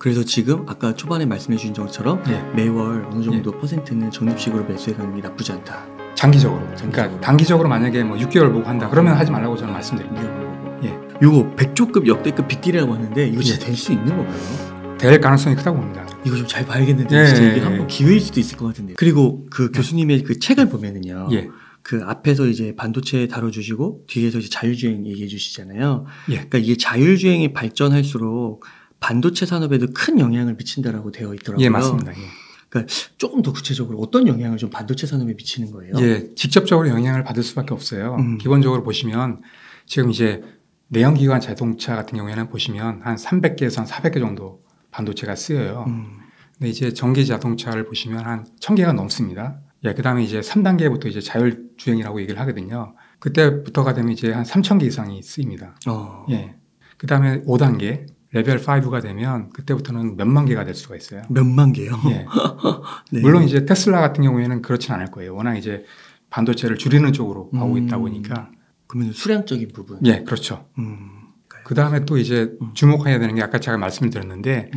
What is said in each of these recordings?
그래서 지금 아까 초반에 말씀해 주신 것처럼 예. 매월 어느 정도 퍼센트는 적립식으로 매수해가는 게 나쁘지 않다. 장기적으로. 그러니까 단기적으로 만약에 뭐 6개월 보고 한다 그러면 하지 말라고 저는 말씀드립니다. 예. 요거 100조급 역대급 빅딜이라고 하는데 이거 진짜 될 수 있는 건가요? 될 가능성이 크다고 봅니다. 이거 좀 잘 봐야겠는데 진짜 이게 한번 기회일 수도 있을 것 같은데. 그리고 그 교수님의 그 책을 보면은요. 그 앞에서 이제 반도체 다뤄주시고 뒤에서 이제 자율주행 얘기해 주시잖아요. 그러니까 이게 자율주행이 발전할수록 반도체 산업에도 큰 영향을 미친다라고 되어 있더라고요. 예, 맞습니다. 그러니까 조금 더 구체적으로 어떤 영향을 좀 반도체 산업에 미치는 거예요? 예, 직접적으로 영향을 받을 수밖에 없어요. 기본적으로 보시면 지금 이제 내연기관 자동차 같은 경우에는 보시면 한 300개에서 한 400개 정도 반도체가 쓰여요. 근데 이제 전기 자동차를 보시면 한 1000개가 넘습니다. 예, 그 다음에 이제 3단계부터 이제 자율주행이라고 얘기를 하거든요. 그때부터가 되면 이제 한 3000개 이상이 쓰입니다. 예. 그 다음에 5단계, 레벨 5가 되면 그때부터는 몇만 개가 될 수가 있어요. 몇만 개요? 예. 네. 물론 이제 테슬라 같은 경우에는 그렇진 않을 거예요. 워낙 이제 반도체를 줄이는 쪽으로 가고 있다 보니까. 그러면 수량적인 부분? 예, 그렇죠. 그 다음에 또 이제 주목해야 되는 게 아까 제가 말씀을 드렸는데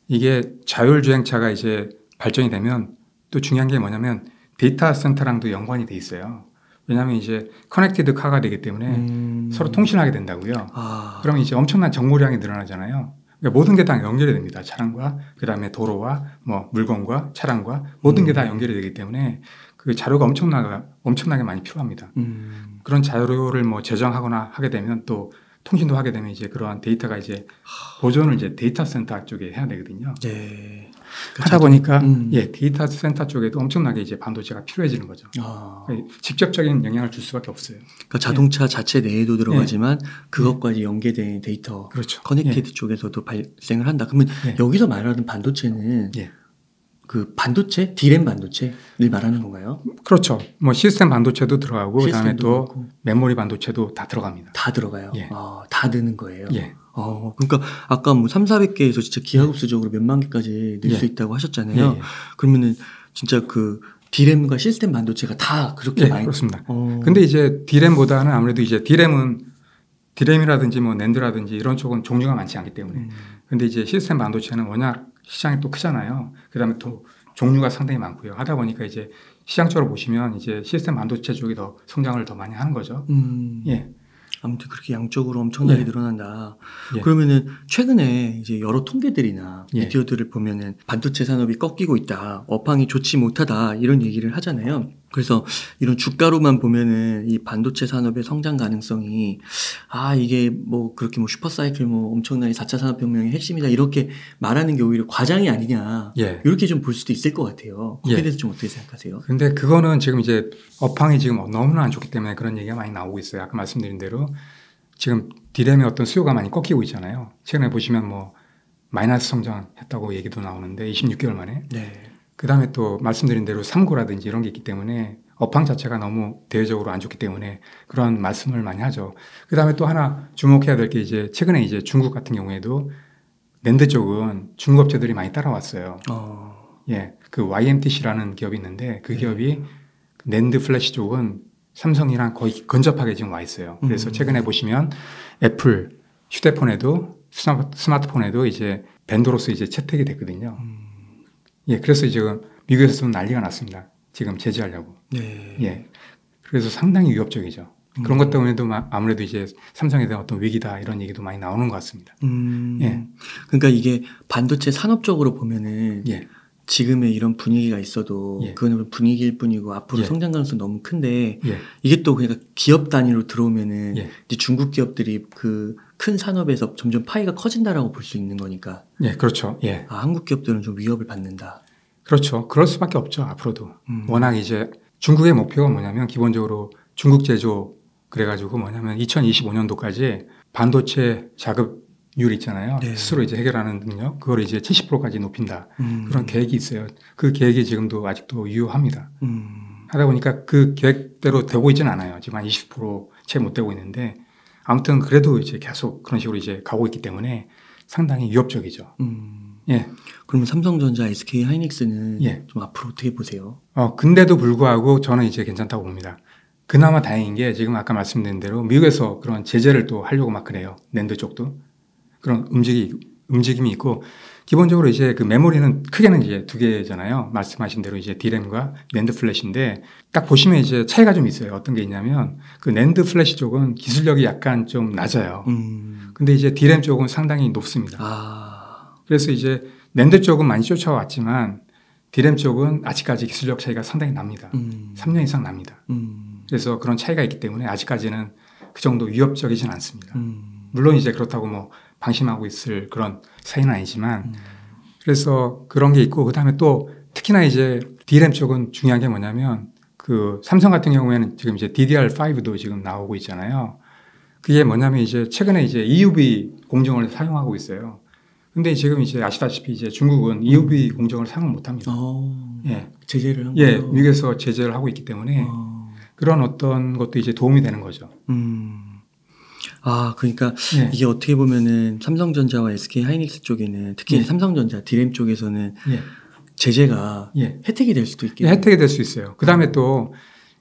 이게 자율주행차가 이제 발전이 되면 또 중요한 게 뭐냐면 데이터 센터랑도 연관이 돼 있어요. 왜냐하면 이제 커넥티드 카가 되기 때문에 서로 통신하게 된다고요. 그러면 이제 엄청난 정보량이 늘어나잖아요. 그러니까 모든 게 다 연결이 됩니다. 차량과 그다음에 도로와 뭐 물건과 차량과 모든 게 다 연결이 되기 때문에 그 자료가 엄청나게 많이 필요합니다. 그런 자료를 뭐 저장하거나 하게 되면 또 통신도 하게 되면 이제 그러한 데이터가 이제 보존을 이제 데이터 센터 쪽에 해야 되거든요. 네. 하다 보니까 예, 데이터 센터 쪽에도 엄청나게 이제 반도체가 필요해지는 거죠. 직접적인 영향을 줄 수밖에 없어요. 그러니까 자동차 자체 내에도 들어가지만 그것과 연계된 데이터, 그렇죠. 커넥티드 쪽에서도 발생을 한다. 그러면 여기서 말하는 반도체는 그 반도체, D램 반도체를 말하는 건가요? 그렇죠. 뭐 시스템 반도체도 들어가고 그다음에 또 그렇고. 메모리 반도체도 다 들어갑니다. 다 들어가요. 다 드는 거예요. 그러니까 아까 뭐 3,400개에서 진짜 기하급수적으로 몇만 개까지 늘 수 있다고 하셨잖아요. 그러면은 진짜 그 D램과 시스템 반도체가 다 그렇게 많이 그렇습니다. 근데 이제 D램보다는 아무래도 이제 D램이라든지 뭐 낸드라든지 이런 쪽은 종류가 많지 않기 때문에. 근데 이제 시스템 반도체는 워낙 시장이 또 크잖아요. 그다음에 또 종류가 상당히 많고요. 하다 보니까 이제 시장적으로 보시면 이제 시스템 반도체 쪽이 더 성장을 더 많이 하는 거죠. 예. 아무튼 그렇게 양적으로 엄청나게 늘어난다. 그러면은 최근에 이제 여러 통계들이나 미디어들을 보면은 반도체 산업이 꺾이고 있다, 업황이 좋지 못하다 이런 얘기를 하잖아요. 그래서 이런 주가로만 보면은 이 반도체 산업의 성장 가능성이 이게 뭐 그렇게 뭐 슈퍼사이클 뭐 엄청나게 4차 산업혁명의 핵심이다 이렇게 말하는 게 오히려 과장이 아니냐 이렇게 좀 볼 수도 있을 것 같아요. 거기에 대해서 좀 어떻게 생각하세요? 근데 그거는 지금 이제 업황이 지금 너무나 안 좋기 때문에 그런 얘기가 많이 나오고 있어요. 아까 말씀드린 대로 지금 D램의 어떤 수요가 많이 꺾이고 있잖아요. 최근에 보시면 뭐 마이너스 성장했다고 얘기도 나오는데 26개월 만에. 그 다음에 또 말씀드린 대로 삼고라든지 이런 게 있기 때문에 업황 자체가 너무 대외적으로 안 좋기 때문에 그런 말씀을 많이 하죠. 그 다음에 또 하나 주목해야 될 게 이제 최근에 이제 중국 같은 경우에도 낸드 쪽은 중국 업체들이 많이 따라왔어요. 그 YMTC라는 기업이 있는데 그 기업이 낸드 플래시 쪽은 삼성이랑 거의 근접하게 지금 와 있어요. 그래서 최근에 보시면 애플 휴대폰에도 스마트폰에도 이제 벤더로서 이제 채택이 됐거든요. 그래서 지금 미국에서 좀 난리가 났습니다. 지금 제재하려고. 그래서 상당히 위협적이죠. 그런 것 때문에도 아무래도 이제 삼성에 대한 어떤 위기다 이런 얘기도 많이 나오는 것 같습니다. 그러니까 이게 반도체 산업적으로 보면은 지금의 이런 분위기가 있어도 그거는 분위기일 뿐이고 앞으로 성장 가능성 너무 큰데 이게 또 그러니까 기업 단위로 들어오면은 이제 중국 기업들이 그 큰 산업에서 점점 파이가 커진다라고 볼 수 있는 거니까. 그렇죠. 한국 기업들은 좀 위협을 받는다. 그렇죠. 그럴 수밖에 없죠. 앞으로도. 워낙 이제 중국의 목표가 뭐냐면 기본적으로 중국 제조 그래가지고 뭐냐면 2025년도까지 반도체 자급률 있잖아요. 스스로 이제 해결하는 능력 그걸 이제 70%까지 높인다. 그런 계획이 있어요. 그 계획이 지금도 아직도 유효합니다. 하다 보니까 그 계획대로 되고 있지는 않아요. 지금 한 20%채 못 되고 있는데 아무튼 그래도 이제 계속 그런 식으로 이제 가고 있기 때문에 상당히 위협적이죠. 그러면 삼성전자, SK 하이닉스는 좀 앞으로 어떻게 보세요? 근데도 불구하고 저는 이제 괜찮다고 봅니다. 그나마 다행인 게 지금 아까 말씀드린 대로 미국에서 그런 제재를 또 하려고 막 그래요. 낸드 쪽도. 그런 움직임이 있고 기본적으로 이제 그 메모리는 크게는 이제 두 개잖아요. 말씀하신 대로 이제 D램과 낸드 플래시인데 딱 보시면 이제 차이가 좀 있어요. 어떤 게 있냐면 그 낸드 플래시 쪽은 기술력이 약간 좀 낮아요. 근데 이제 D램 쪽은 상당히 높습니다. 그래서 이제 낸드 쪽은 많이 쫓아왔지만 D램 쪽은 아직까지 기술력 차이가 상당히 납니다. 3년 이상 납니다. 그래서 그런 차이가 있기 때문에 아직까지는 그 정도 위협적이진 않습니다. 물론 이제 그렇다고 뭐 방심하고 있을 그런 사이는 아니지만 그래서 그런 게 있고 그다음에 또 특히나 이제 D램 쪽은 중요한 게 뭐냐면 그 삼성 같은 경우에는 지금 이제 DDR5도 지금 나오고 있잖아요. 그게 뭐냐면 이제 최근에 이제 EUV 공정을 사용하고 있어요. 근데 지금 이제 아시다시피 이제 중국은 EUV 공정을 사용을 못 합니다. 예. 제재를 한 거죠. 미국에서 제재를 하고 있기 때문에 그런 어떤 것도 이제 도움이 되는 거죠. 그러니까 이게 어떻게 보면은 삼성전자와 SK 하이닉스 쪽에는 특히 삼성전자 D램 쪽에서는 제재가 혜택이 될 수도 있겠네요. 혜택이 될 수 있어요. 그다음에 또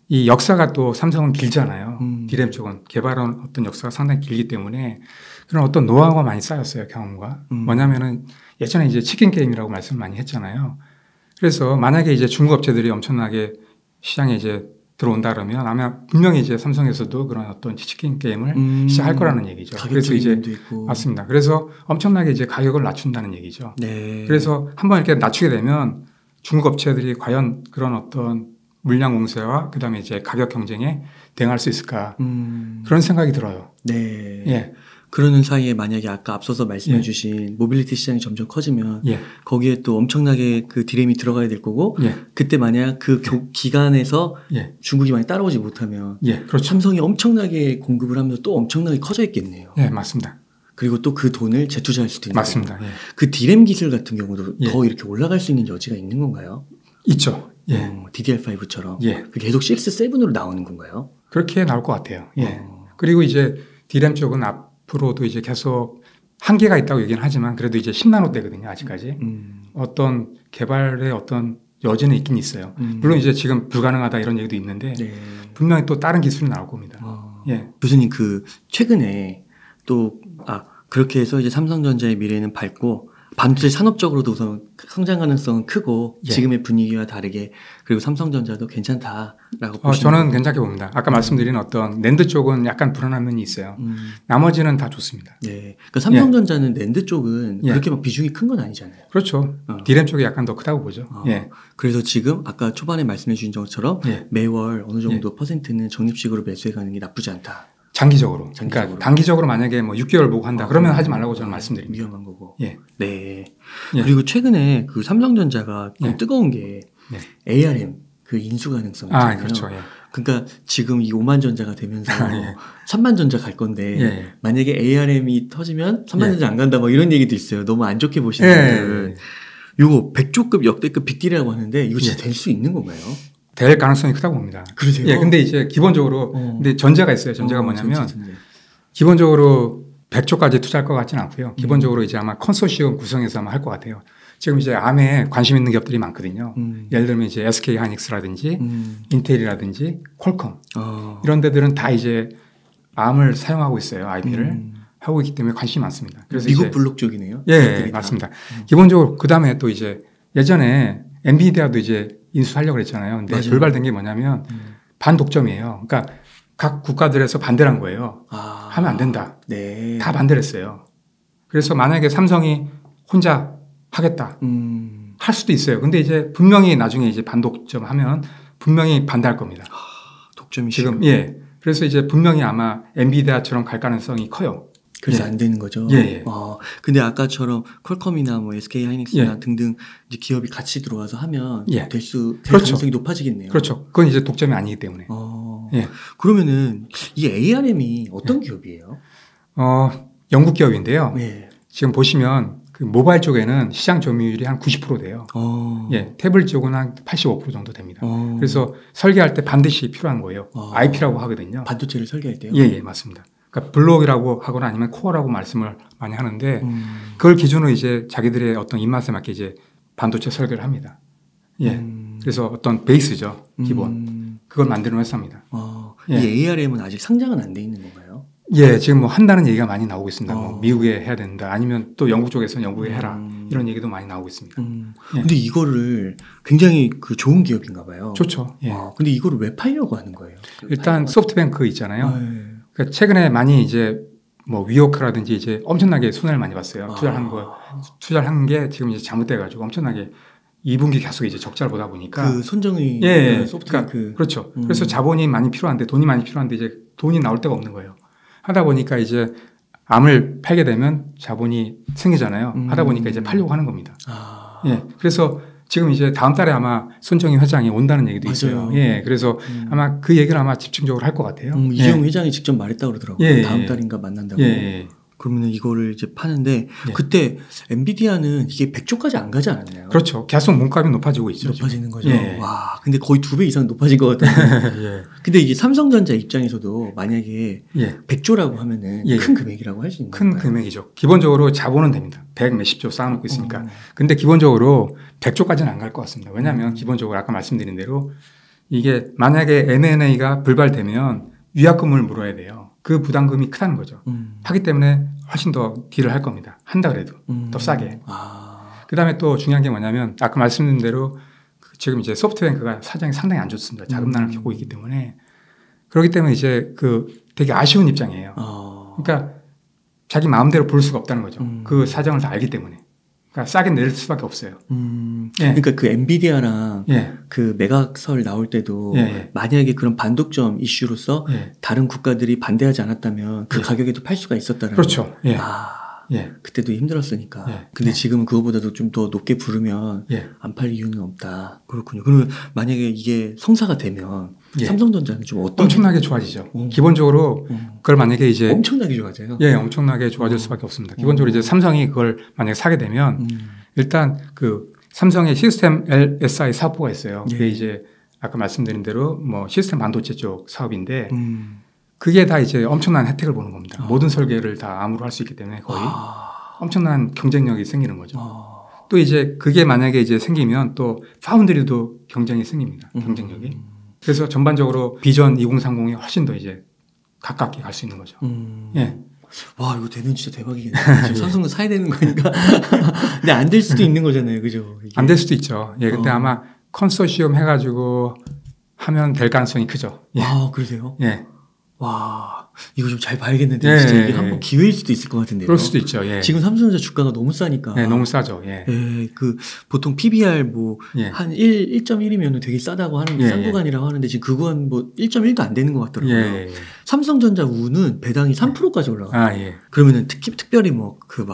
이 역사가 또 삼성은 길잖아요. D램 쪽은 개발한 어떤 역사가 상당히 길기 때문에 그런 어떤 노하우가 많이 쌓였어요. 경험과. 뭐냐면은 예전에 이제 치킨 게임이라고 말씀 많이 했잖아요. 그래서 만약에 이제 중국 업체들이 엄청나게 시장에 이제 들어온다 그러면 아마 분명히 이제 삼성에서도 그런 어떤 치킨 게임을 시작할 거라는 얘기죠. 그래서 이제 있고. 맞습니다. 그래서 엄청나게 이제 가격을 낮춘다는 얘기죠. 네. 그래서 한번 이렇게 낮추게 되면 중국 업체들이 과연 그런 어떤 물량 공세와 그다음에 이제 가격 경쟁에 대응할 수 있을까 그런 생각이 들어요. 네. 예. 그러는 사이에 만약에 아까 앞서서 말씀해 주신 모빌리티 시장이 점점 커지면 거기에 또 엄청나게 그 D램이 들어가야 될 거고 그때 만약 그 기간에서 중국이 많이 따라오지 못하면 그렇죠. 삼성이 엄청나게 공급을 하면서 또 엄청나게 커져 있겠네요. 맞습니다. 그리고 또 그 돈을 재투자할 수도 있는 맞습니다. 그 D램 기술 같은 경우도 더 이렇게 올라갈 수 있는 여지가 있는 건가요? 있죠. DDR5처럼 계속 6, 7으로 나오는 건가요? 그렇게 나올 것 같아요. 그리고 이제 D램 쪽은 앞으로도 이제 계속 한계가 있다고 얘기는 하지만 그래도 이제 10나노대거든요. 아직까지. 어떤 개발의 어떤 여지는 있긴 있어요. 물론 이제 지금 불가능하다 이런 얘기도 있는데 분명히 또 다른 기술이 나올 겁니다. 교수님 그 최근에 또 그렇게 해서 이제 삼성전자의 미래는 밝고 반도체 산업적으로도 우선 성장 가능성은 크고 지금의 분위기와 다르게 그리고 삼성전자도 괜찮다라고 보시는 저는 괜찮게 봅니다. 아까 말씀드린 어떤 낸드 쪽은 약간 불안한 면이 있어요. 나머지는 다 좋습니다. 그러니까 삼성전자는 낸드 쪽은 그렇게 막 비중이 큰 건 아니잖아요. 그렇죠. D램 쪽이 약간 더 크다고 보죠. 그래서 지금 아까 초반에 말씀해 주신 것처럼 매월 어느 정도 퍼센트는 적립식으로 매수해 가는 게 나쁘지 않다. 장기적으로. 그러니까 단기적으로 만약에 뭐 6개월 보고 한다. 그러면 하지 말라고 저는 말씀드립니다. 위험한 거고. 그리고 최근에 그 삼성전자가 뜨거운 게 ARM 그 인수 가능성 있잖아요. 그렇죠. 그러니까 지금 이 5만 전자가 되면서 3만 전자 갈 건데 만약에 ARM이 터지면 3만 전자 안 간다 뭐 이런 얘기도 있어요. 너무 안 좋게 보시는 분들은. 요거 100조급 역대급 빅딜이라고 하는데 이거 진짜 될 수 있는 건가요? 될 가능성이 크다고 봅니다. 그러세요? 근데 이제 기본적으로 근데 전제가 있어요. 전제가 뭐냐면 기본적으로 100조까지 투자할 것 같지는 않고요. 기본적으로 이제 아마 컨소시엄 구성해서 아마 할 것 같아요. 지금 이제 암에 관심 있는 기업들이 많거든요. 예를 들면 이제 SK 하이닉스라든지 인텔이라든지 퀄컴 이런 데들은 다 이제 암을 사용하고 있어요. IP를 하고 있기 때문에 관심이 많습니다. 그래서 미국 블록 쪽이네요. 맞습니다. 기본적으로 그 다음에 또 이제 예전에 엔비디아도 이제 인수하려고 그랬잖아요. 근데 돌발된 게 뭐냐면 반독점이에요. 그러니까 각 국가들에서 반대를 한 거예요. 하면 안 된다. 다 반대를 했어요. 그래서 만약에 삼성이 혼자 하겠다. 할 수도 있어요. 근데 이제 분명히 나중에 이제 반독점 하면 분명히 반대할 겁니다. 독점이 지금 그래서 이제 분명히 아마 엔비디아처럼 갈 가능성이 커요. 그래서 안 되는 거죠. 근데 아까처럼 퀄컴이나 뭐 SK 하이닉스나 등등 이제 기업이 같이 들어와서 하면 될 가능성이 높아지겠네요. 그렇죠. 그건 이제 독점이 아니기 때문에. 그러면은 이 ARM이 어떤 기업이에요? 영국 기업인데요. 지금 보시면 그 모바일 쪽에는 시장 점유율이 한 90% 돼요. 태블릿 쪽은 한 85% 정도 됩니다. 그래서 설계할 때 반드시 필요한 거예요. IP라고 하거든요. 반도체를 설계할 때요? 맞습니다. 그러니까 블록이라고 하거나 아니면 코어라고 말씀을 많이 하는데 그걸 기준으로 이제 자기들의 어떤 입맛에 맞게 이제 반도체 설계를 합니다. 그래서 어떤 베이스죠. 기본. 그걸 만드는 회사입니다. 이 ARM은 아직 상장은 안 돼 있는 건가요? 예, 지금 뭐 한다는 얘기가 많이 나오고 있습니다. 뭐 미국에 해야 된다. 아니면 또 영국 쪽에서는 영국에 해라. 이런 얘기도 많이 나오고 있습니다. 예. 근데 이거를 굉장히 그 좋은 기업인가 봐요. 좋죠. 예. 근데 이거를 왜 팔려고 하는 거예요? 일단 소프트뱅크 있잖아요. 그러니까 최근에 많이 이제 뭐 위워크라든지 이제 엄청나게 손해를 많이 봤어요. 투자를 한 게 지금 이제 잘못돼가지고 엄청나게 2분기 계속 이제 적자를 보다 보니까 그 손정의 소프트뱅크 그러니까 그렇죠. 그래서 자본이 많이 필요한데 돈이 많이 필요한데 이제 돈이 나올 데가 없는 거예요. 하다 보니까 이제 암을 팔게 되면 자본이 생기잖아요. 하다 보니까 이제 팔려고 하는 겁니다. 예, 그래서 지금 이제 다음 달에 아마 손정희 회장이 온다는 얘기도 있어요. 예, 그래서 아마 그 얘기를 아마 집중적으로 할 것 같아요. 이재용 회장이 직접 말했다고 그러더라고요. 다음 달인가 만난다고. 그러면 이거를 이제 파는데 그때 엔비디아는 이게 100조까지 안 가지 않았나요? 그렇죠. 계속 몸값이 높아지고 있죠. 높아지는 거죠. 와, 근데 거의 2배 이상 높아진 것 같아요. 근데 이게 삼성전자 입장에서도 만약에 100조라고 하면은 큰 금액이라고 할 수 있는 건가요? 큰 금액이죠. 기본적으로 자본은 됩니다. 100 몇십조 쌓아놓고 있으니까. 근데 기본적으로 100조까지는 안 갈 것 같습니다. 왜냐하면 기본적으로 아까 말씀드린 대로 이게 만약에 M&A가 불발되면 위약금을 물어야 돼요. 그 부담금이 크다는 거죠. 하기 때문에 훨씬 더 딜을 할 겁니다. 한다 그래도 더 싸게. 그다음에 또 중요한 게 뭐냐면 아까 말씀드린 대로 지금 이제 소프트뱅크가 사정이 상당히 안 좋습니다. 자금난을 겪고 있기 때문에 그렇기 때문에 이제 그 되게 아쉬운 입장이에요. 그러니까 자기 마음대로 볼 수가 없다는 거죠. 그 사정을 다 알기 때문에. 그러니까 싸게 낼 수밖에 없어요. 그러니까 그 엔비디아랑 그 매각설 나올 때도 만약에 그런 반독점 이슈로서 다른 국가들이 반대하지 않았다면 그 가격에도 팔 수가 있었다는 그렇죠. 그때도 힘들었으니까. 근데 지금은 그거보다도 좀 더 높게 부르면 안 팔 이유는 없다. 그렇군요. 그러면 만약에 이게 성사가 되면 삼성전자는 좀 어떤 엄청나게 좋아지죠. 기본적으로 그걸 만약에 이제 엄청나게 좋아져요. 엄청나게 좋아질 수밖에 없습니다. 기본적으로 이제 삼성이 그걸 만약에 사게 되면 일단 그 삼성의 시스템 LSI 사업부가 있어요. 그게 이제 아까 말씀드린 대로 뭐 시스템 반도체 쪽 사업인데 그게 다 이제 엄청난 혜택을 보는 겁니다. 모든 설계를 다 암으로 할 수 있기 때문에 거의 엄청난 경쟁력이 생기는 거죠. 또 이제 그게 만약에 이제 생기면 또 파운드리도 경쟁이 생깁니다. 경쟁력이. 그래서 전반적으로 비전 2030이 훨씬 더 이제 가깝게 갈 수 있는 거죠. 와, 이거 되면 진짜 대박이겠네. 지금 삼성도 사야 되는 거니까. 근데 안 될 수도 있는 거잖아요. 그죠? 안 될 수도 있죠. 근데 아마 컨소시엄 해가지고 하면 될 가능성이 크죠. 그러세요? 예. 와, 이거 좀 잘 봐야겠는데. 진짜 이게 한번 기회일 수도 있을 것 같은데요. 그럴 수도 있죠. 지금 삼성전자 주가가 너무 싸니까. 너무 싸죠. 그 보통 PBR 뭐 한 1.1이면 되게 싸다고 하는데 싼 구간이라고 하는데 지금 그 구간 뭐 1.1도 안 되는 것 같더라고요. 삼성전자 우는 배당이 3%까지 올라가요. 그러면은 특별히 뭐 그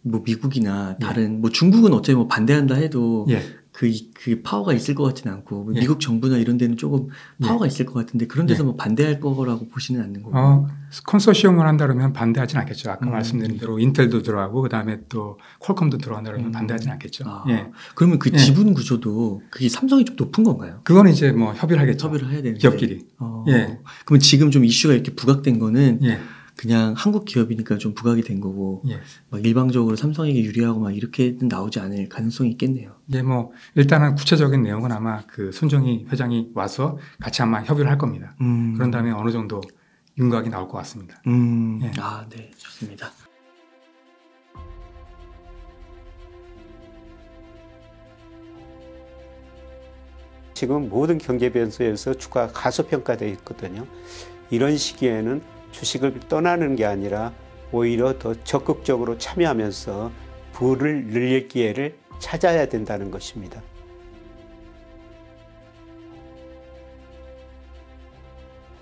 뭐 미국이나 다른 뭐 중국은 어차피 뭐 반대한다 해도 그 파워가 있을 것 같지는 않고 미국 정부나 이런 데는 조금 파워가 있을 것 같은데 그런 데서 뭐 반대할 거라고 보시는 않는 거고. 컨소시엄을 한다 그러면 반대하진 않겠죠. 아까 말씀드린 대로 인텔도 들어가고 그다음에 또 퀄컴도 들어간다 그러면 반대하진 않겠죠. 그러면 그 지분 구조도 그게 삼성이 좀 높은 건가요? 그건 이제 뭐 협의를 하겠죠. 협의를 해야 되는데. 기업끼리. 그러면 지금 좀 이슈가 이렇게 부각된 거는 그냥 한국 기업이니까 좀 부각이 된 거고 막 일방적으로 삼성에게 유리하고 막 이렇게는 나오지 않을 가능성이 있겠네요. 뭐 일단은 구체적인 내용은 아마 그 손정희 회장이 와서 같이 아마 협의를 할 겁니다. 그런 다음에 어느 정도 윤곽이 나올 것 같습니다. 네, 좋습니다. 지금 모든 경제 변수에서 주가가 가소평가되어 있거든요. 이런 시기에는 주식을 떠나는 게 아니라 오히려 더 적극적으로 참여하면서 부를 늘릴 기회를 찾아야 된다는 것입니다.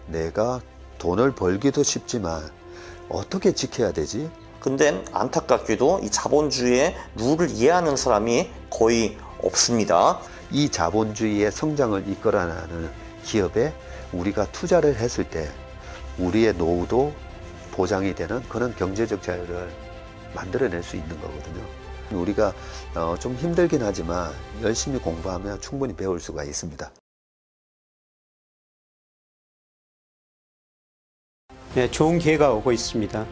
내가 돈을 벌기도 쉽지만 어떻게 지켜야 되지? 근데 안타깝게도 이 자본주의의 룰을 이해하는 사람이 거의 없습니다. 이 자본주의의 성장을 이끌어나가는 기업에 우리가 투자를 했을 때 우리의 노후도 보장이 되는 그런 경제적 자유를 만들어낼 수 있는 거거든요. 우리가 좀 힘들긴 하지만 열심히 공부하면 충분히 배울 수가 있습니다. 좋은 기회가 오고 있습니다.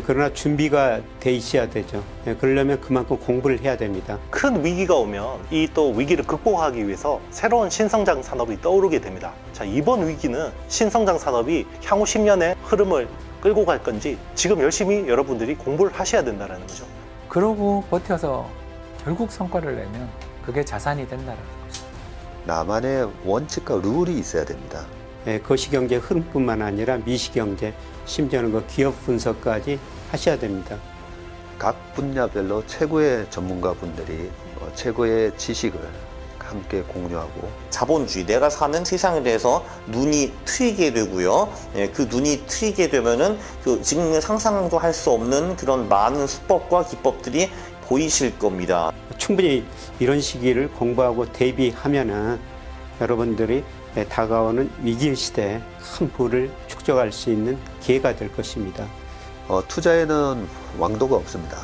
그러나 준비가 돼 있어야 되죠. 그러려면 그만큼 공부를 해야 됩니다. 큰 위기가 오면 이 또 위기를 극복하기 위해서 새로운 신성장 산업이 떠오르게 됩니다. 자, 이번 위기는 신성장 산업이 향후 10년의 흐름을 끌고 갈 건지 지금 열심히 여러분들이 공부를 하셔야 된다는 거죠. 그러고 버텨서 결국 성과를 내면 그게 자산이 된다는 거죠. 나만의 원칙과 룰이 있어야 됩니다. 거시경제 흐름뿐만 아니라 미시경제, 심지어는 그 기업 분석까지 하셔야 됩니다. 각 분야별로 최고의 전문가분들이 최고의 지식을 함께 공유하고 자본주의, 내가 사는 세상에 대해서 눈이 트이게 되고요. 그 눈이 트이게 되면은 지금 상상도 할 수 없는 그런 많은 수법과 기법들이 보이실 겁니다. 충분히 이런 시기를 공부하고 대비하면은 여러분들이 다가오는 위기 시대에 큰 부를 축적할 수 있는 기회가 될 것입니다. 투자에는 왕도가 없습니다.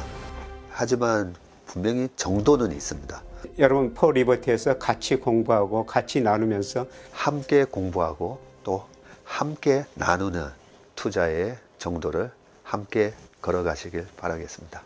하지만 분명히 정도는 있습니다. 여러분 포 리버티에서 같이 공부하고 같이 나누면서 함께 공부하고 또 함께 나누는 투자의 정도를 함께 걸어가시길 바라겠습니다.